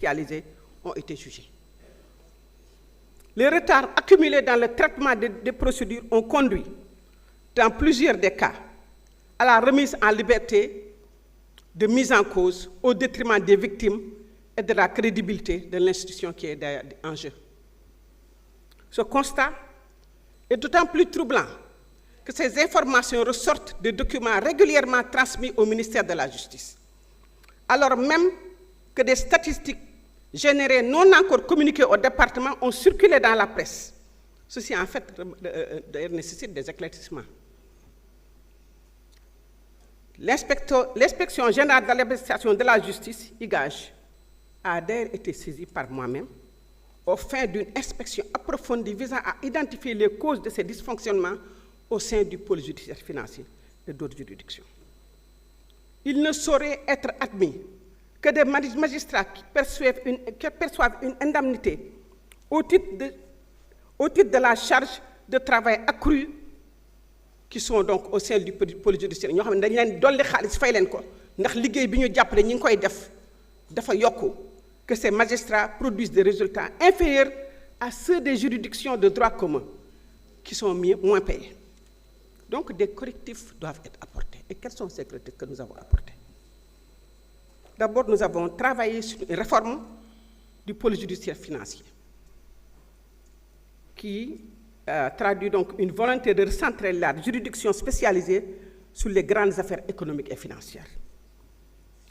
spécialisés ont été jugés. Les retards accumulés dans le traitement des procédures ont conduit, dans plusieurs des cas, à la remise en liberté de mise en cause au détriment des victimes et de la crédibilité de l'institution qui est en jeu. Ce constat est d'autant plus troublant que ces informations ressortent de documents régulièrement transmis au ministère de la Justice, alors même que des statistiques générées non encore communiquées au département ont circulé dans la presse. Ceci, en fait, nécessite des éclaircissements. L'inspection générale de l'administration de la justice, IGAJ, a d'ailleurs été saisie par moi-même aux fins d'une inspection approfondie visant à identifier les causes de ces dysfonctionnements au sein du pôle judiciaire financier et d'autres juridictions. Il ne saurait être admis que des magistrats qui perçoivent une indemnité au titre de la charge de travail accrue, qui sont donc au sein du pôle judiciaire, ñoo xam ne dañ leen dolli xaalis fay leen ko ndax liggéey bi ñu jàppale ñi ngi koy def dafa yokku, que ces magistrats produisent des résultats inférieurs à ceux des juridictions de droit commun qui sont moins payés. Donc des correctifs doivent être apportés. Et quels sont ces correctifs que nous avons apportés? D'abord, nous avons travaillé sur une réforme du pôle judiciaire financier qui traduit donc une volonté de recentrer la juridiction spécialisée sur les grandes affaires économiques et financières.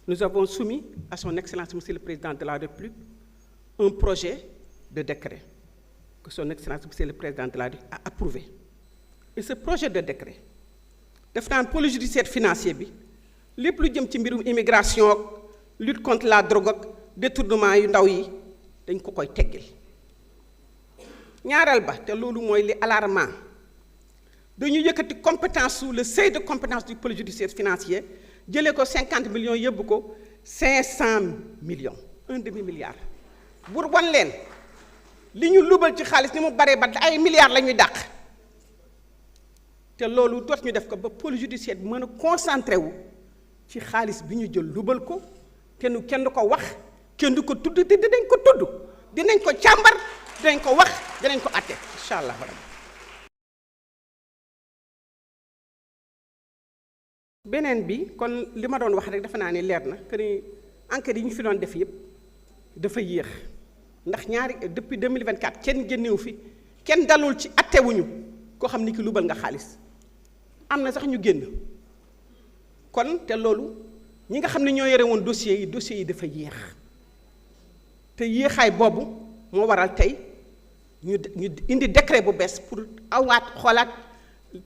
Nous avons soumis à son Excellence, Monsieur le Président de la République, un projet de décret que son Excellence, Monsieur le Président de la République, a approuvé. Et ce projet de décret, def naan pôle judiciaire financier bi lépp lu jëm ci mbirum immigration ak lutte contre la drogue ak détournement yu ndaw yi dañ ko koy teggil. ñaareel ba te loolu mooy li alarmant dañu yëkkati compétence sous le seuil de compétence du pôle judiciaire financier jëlee ko 50 millions yóbbu ko 500 millions, un demi-milliard. Bur wan leen li ñu lubal ci xaalis ni mu baree ba ay milliards la ñuy dàq. te loolu doot ñu def ko ba pôle judiciaire bi mën a concentré wu ci xaalis bi ñu jël lubal ko kenn du ko wax kenn du ko tudd te dinañ ko tudd dinañ ko càmbar dinañ ko wax dinañ ko atte incha allah. beneen bi kon li ma doon wax rek dafa naa ni leer na que ni enquête yi ñu fi doon def yëpp dafa yéex ndax depuis 2024 kenn génnewu fi kenn dalul ci attewuñu koo xam ni ki lubal nga xaalis. am na sax ñu génn kon te loolu ñi nga xam ne ñoo yore woon dossiers yi dafa yéex te yéexaay boobu moo waral tey ñu indi décret bu bees pour xoolaat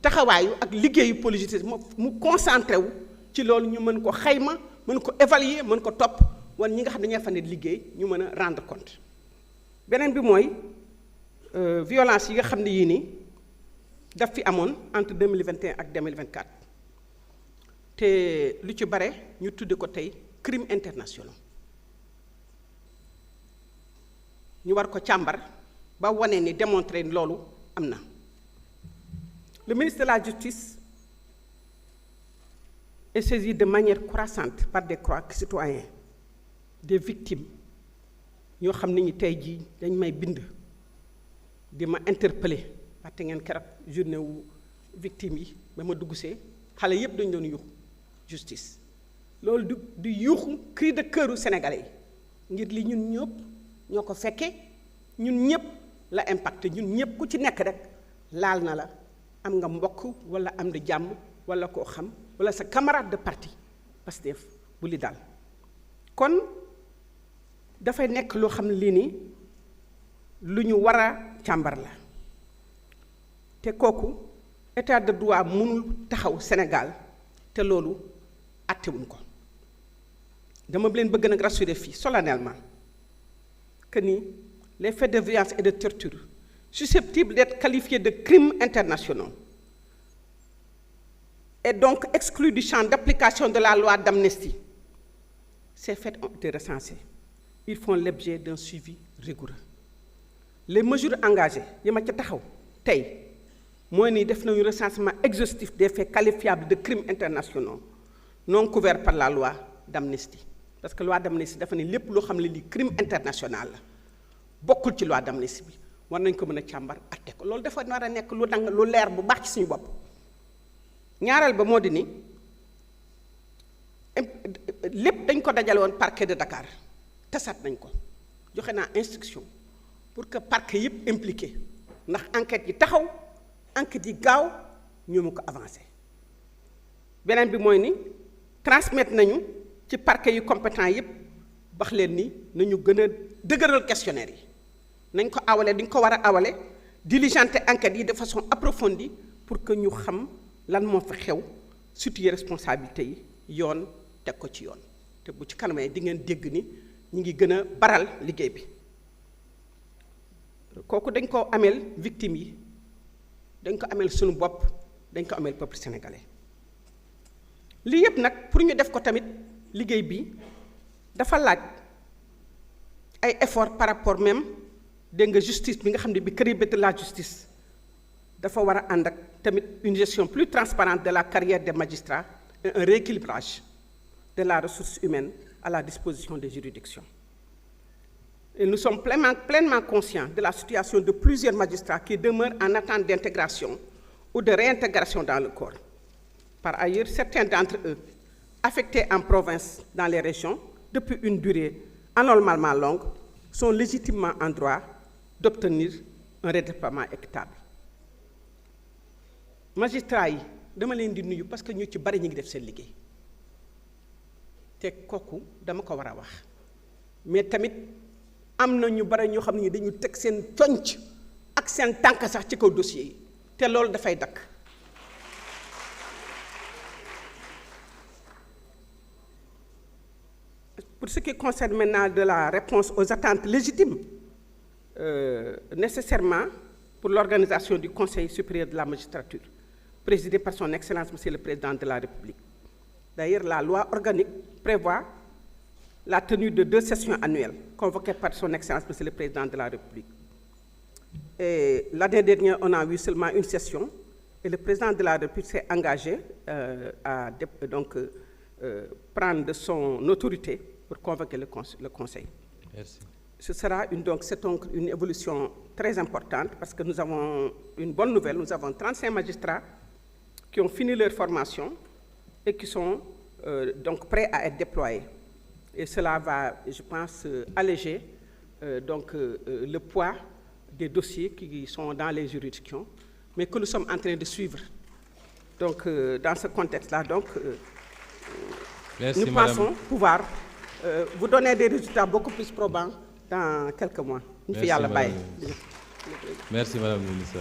taxawaayu ak liggéeyu pôle judiciaire mu concentré wu ci loolu ñu mën ko xayma mën ko évaluer mën ko topp wala ñi nga xam ne ñoo fa ne liggéey ñu mën a rendre compte. beneen bi mooy violence yi nga xam ne yii nii daf fi amoon entre 2021 ak 2024 te lu ci bare ñu tudde ko tey crime international ñu war ko càmbar ba wane ni démontrer loolu am na. Le ministre de la Justice est saisi de manière croissante par des citoyens, des victimes ñoo xam ne ñi tey jii dañ may bind di ma interpeller waxte ngeen keroog journée wu victime yi ba ma dugg see xale yépp dañ doon yuuxu justice loolu du yuuxu cri de cœuru sénégalais yi ngir li ñun ñëpp ñoo ko fekkee ñun ñëpp la impacté ñun ñëpp ku ci nekk rek laal na la am nga mbokk wala am di jàmm wala koo xam wala sa camarade de parti Pastef bu li dal kon dafay nekk loo xam ne lii nii lu ñu war a càmbar la te kooku état de droit mënul taxaw Sénégal te loolu attewuñ ko dama leen bëgg nag rassurer fii solennellement que ni les faits de violence et de torture susceptibles d'être qualifiés de crimes internationaux et donc exclus du champ d'application de la loi d'amnistie. Ces faits ont été recensés. Ils font l'objet d'un suivi rigoureux. Les mesures engagées, yi ma ca taxaw tey mooy ni def nañu recensement exhaustif des faits qualifiables de crimes internationaux non couverts par la loi d'amnistie. parce que loi d'amnistie dafa ne lépp loo xam ne lii crime international la bokkul ci loi d'amnistie bi war nañ ko mën a càmbar atte ko loolu dafa war a nekk lu dang lu leer bu baax ci suñu bopp. ñaareel ba moo di ni lépp dañ ko dajale woon parquet de Dakar tasaat nañ ko joxe naa instruction pour que parquet yëpp impliqué ndax enquête yi taxaw enquête yi gaaw ñu mu ko avancé. beneen bi mooy ni transmettre nañu ci parquet yu compétent yëpp wax leen ni nañu gën a dëgëral questionnaire yi nañ ko awale di nga ko war a awale diligenter enquête yi de façon approfondie pour que ñu xam lan moo fa xew situer responsabilité yi yoon teg ko ci yoon te bu ci kanamee di ngeen dégg ni ñu ngi gën a baral liggéey bi kooku dañ ko ameel victimes yi dañ ko ameel suñu bopp dañ ko ameel peuple sénégalais. lii yëpp nag pour ñu def ko tamit liggéey bi dafa laaj ay effort par rapport même dégg nga justice bi nga xam ne bi crédibilité de la justice dafa war a ànd ak tamit une gestion plus transparente de la carrière des magistrats et un rééquilibrage de la ressource humaine à la disposition des juridictions. Et nous sommes pleinement conscients de la situation de plusieurs magistrats qui demeurent en attente d'intégration ou de réintégration dans le corps. Par ailleurs, certains d'entre eux, affectés en province dans les régions depuis une durée anormalement longue, sont légitimement en droit d'obtenir un redéploiement équitable. Magistrats yi dama leen di nuyu parce que ñu ci bari ñu ngi def seen liggéey te kooku dama ko war a wax mais tamit am na ñu bari ñoo xam ne dañu teg seen conc ak seen tànk sax ci kaw dossier yi te loolu dafay dakk. Pour ce qui concerne maintenant de la réponse aux attentes légitimes nécessairement pour l'organisation du Conseil supérieur de la magistrature, présidé par son Excellence Monsieur le Président de la République. D'ailleurs, la loi organique prévoit la tenue de 2 sessions annuelles convoquées par son Excellence Monsieur le Président de la République. Et l'année dernière, on a eu seulement une session et le Président de la République s'est engagé à prendre de son autorité pour convoquer le Conseil. Merci. C'est donc une évolution très importante parce que nous avons une bonne nouvelle. Nous avons 35 magistrats qui ont fini leur formation et qui sont donc prêts à être déployés. Et cela va, je pense, alléger le poids des dossiers qui sont dans les juridictions, mais que nous sommes en train de suivre. Donc, dans ce contexte-là, Merci, nous pensons pouvoir vous donner des résultats beaucoup plus probants dans quelques mois. Merci, Madame la ministre.